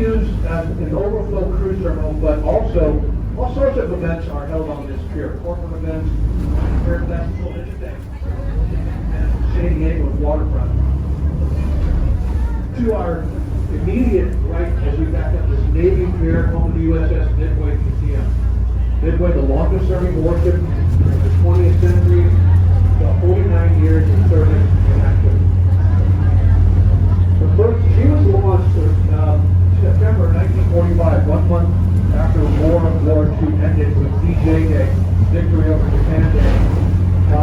used as an overflow cruise terminal, but also all sorts of events are held on this pier. Corporate events, fair festival, anything. And San Diego waterfront. To our immediate right, as we back up this Navy pier, home to the USS Midway Museum. Midway, the longest serving warship of the 20th century, 49 years of service in active. The first, she was launched September 1945, 1 month after World War II ended with D-Day Day, victory over Japan Day.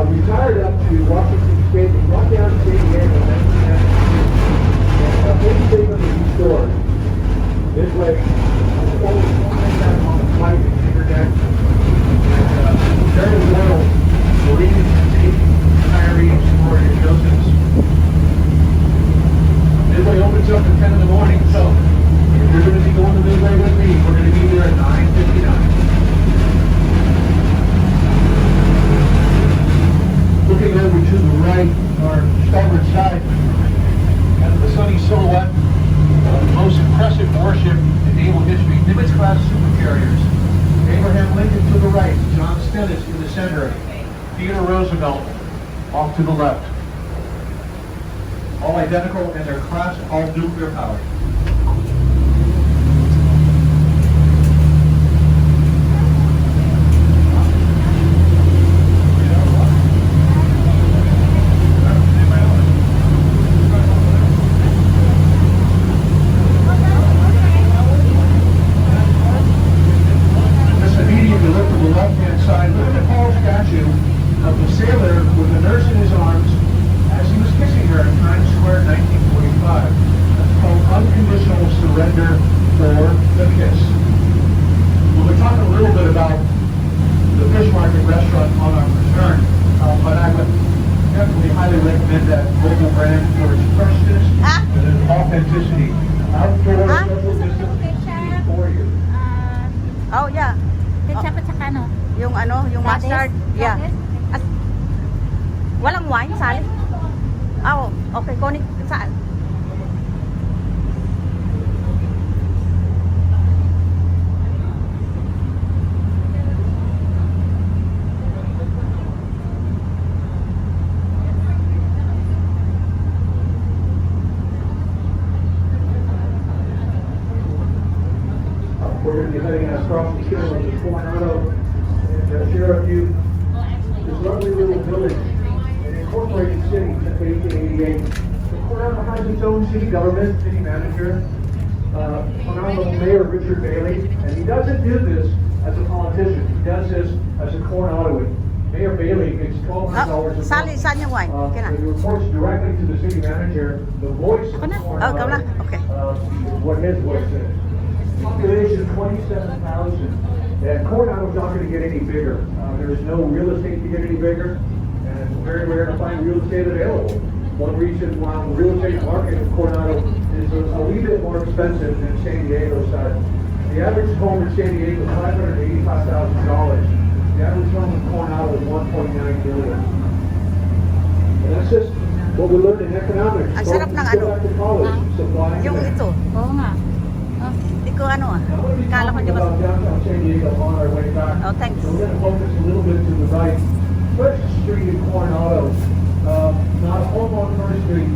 Retired up to Washington State and brought down to San Diego in 1992. And 87 restored. Midway was always on the flight and internet. And very loyal Marines and Navy retirees for your Josephs. Midway opens up at 10 in the morning, so if you're going to be going to Midway with me, we're going to be there at 9:59. Looking over to the right, our starboard side, and the sunny silhouette of the most impressive warship in naval history, Nimitz-class supercarriers. Abraham Lincoln to the right, John Stennis in the center, Theodore Roosevelt off to the left. All identical in their class, all nuclear powered. Oh, yeah. Ketchup at saka ano? Yung ano, yung mustard. Yeah. Walang wine, Sally? Oh, okay. Kunin saan? We're going to be heading across the shore of the Coronado and share a few this lovely little village, an incorporated city since 1888. The Coronado has its own city government, city manager, Coronado Mayor Richard Bailey, and he doesn't do this as a politician. He does this as a Coronadoan. Mayor Bailey gets $1,200 a month. Sally, saan yung wine? He reports directly to the city manager. The voice of Coronado is what his voice is. Population 27,000, and Coronado's not going to get any bigger. There is no real estate to get any bigger, and it's very rare to find real estate available. One reason why the real estate market in Coronado is a little bit more expensive than San Diego's side. The average home in San Diego is $585,000. The average home in Coronado is $1.9 million. And that's just what we learned in economics. Ang sarap ng ano? Yung ito. Oo nga. Hindi ko ano ah. Kala ko di ba? Oh, thanks. So we're going to focus a little bit to the right. First Street in Coronado, not a home on First Street,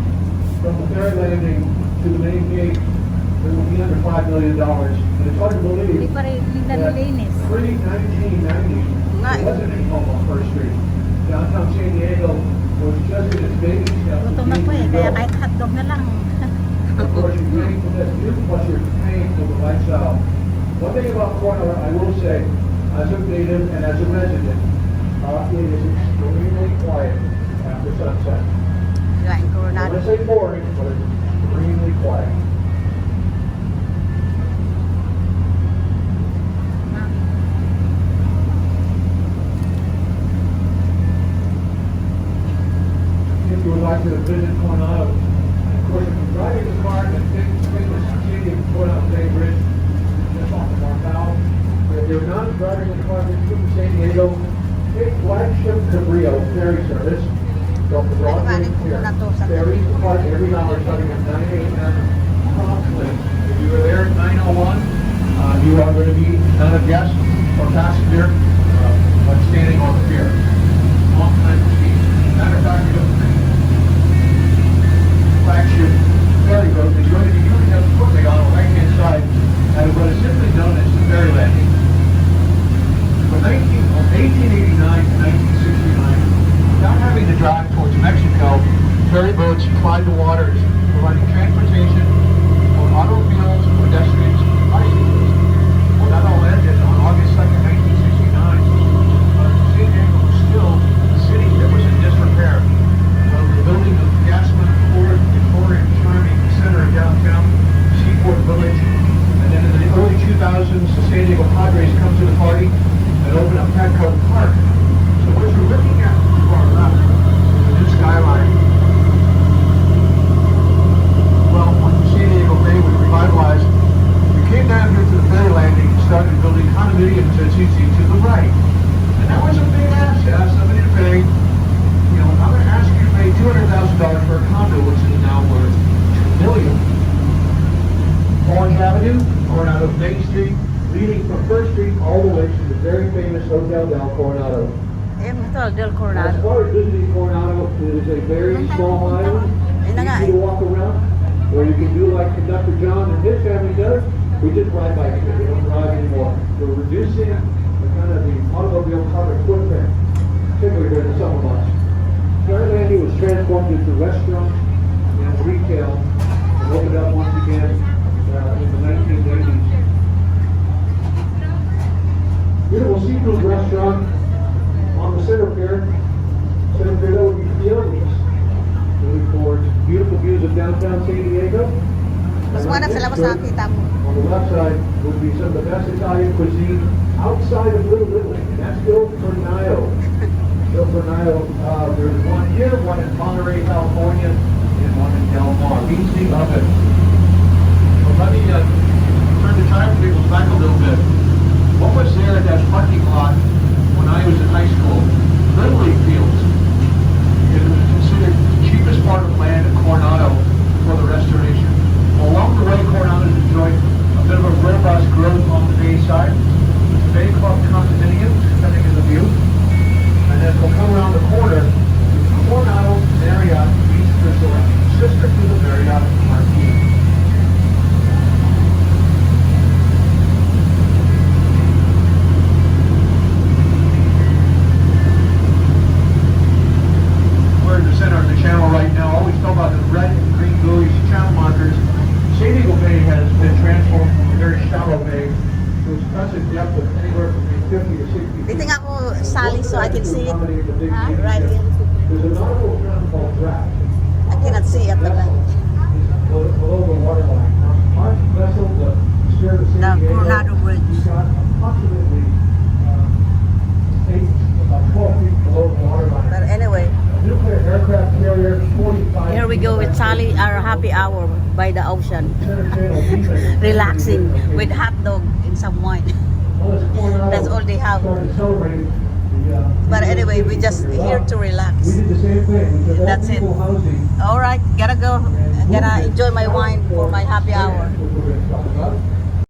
from the ferry landing to the main gate, it will be under $5 million. And it's hard to believe Hindi pa rin nalilinis. Pre-1990, there wasn't any home on First Street. Downtown San Diego was just in its baby steps. Gutom na po eh, kaya kahit hotdog na lang. Of course, you're paying for this view, plus you're paying for the lifestyle. One thing about Coronado, I will say, as a native and as a resident, it is extremely quiet after sunset. Yeah, in I Coronado. want to say boring, but it's extremely quiet. If you would like to visit Coronado, of course, if you're driving the car and think the city of Coronado Bay Bridge, just off the Marcal. If you're not driving the car to San Diego, take flagship Cabrillo ferry service from the Broadway Pier. Ferries depart every hour starting at 9 a.m. promptly. If you were there at 9:09, going to be not a guest or passenger, but standing on the pier. Long time to see. Matter of fact, the flagship ferry boat is going to be coming up quickly on the right-hand side at what is simply known as the ferry landing. From 1889 to 1969, without having to drive towards Mexico, ferry boats plied the waters, providing transportation for automobiles, pedestrians, and bicycles. Well, that all ended on August 2nd, 1969. San Diego was still a city that was in disrepair. The building of the Gasman Ford Victorian charming center of downtown Seaport Village. And then in the early 2000s, the San Diego Padres come to the party and open up Petco Park. So what you're looking at to our left is a new skyline. Well, when San Diego Bay was revitalized, we came down here to the ferry landing and started building condominiums, as you see to the right. And that was a big ask. Ask somebody to pay, you know, I'm going to ask you to pay $200,000 for a condo, which is now worth $2 million. Orange Avenue, Coronado Main Street, leading from First Street all the way to the very famous Hotel Del Coronado. Hotel Del As Coronado. far as visiting Coronado, it is a very small island, easy to walk around, where you can do like Conductor John and his family does. We just ride bikes here, we don't drive anymore. We're reducing the kind of the automobile carbon footprint, particularly during the summer months. Ferry Landing was transformed into restaurants and retail and opened up once again in the 1980s. Beautiful seafood restaurant on the center pier. Center pier, that would be Fiona's. Looking forward to beautiful views of downtown San Diego. Mas wala sila ko sa kita mo. On the left side would be some of the best Italian cuisine outside of Little Italy. And that's Il Fornaio. Il Fornaio, there's one here, one in Monterey, California, and one in Del Mar. Easy oven. So let me turn the time tables back a little bit. What was there at that parking lot when I was in high school? Little League fields. It was considered the cheapest part of land at Coronado for the restoration. Along the way, Coronado's enjoyed a bit of a robust growth on the bay side. The Bay Club condominium, depending on the view. And then we'll come around the corner, the Coronado Marriott Beach Resort, sister to the Marriott Marquis. We're in the center of the channel right now. Always talk about the red and green buoys, channel markers. San Diego Bay has been transformed from a very shallow bay to its present depth of anywhere between 50 to 60 feet. Dito nga ako, Sally, so I can see it. Right here. There's a nautical term called draft. I cannot see it. But, Below the waterline. Our vessel, the Spirit of San the Diego, Coronado Bridge. we've got approximately 12 feet below the waterline. But anyway, Nuclear aircraft carrier 45. here we go with Sally, our happy hour by the ocean. Relaxing with hot dog and some wine. That's all they have. But anyway, we just here to relax. We did the same thing. We took all That's it. people housing. All right, gotta go. Gotta enjoy my wine for my happy hour. Which we're going to talk about.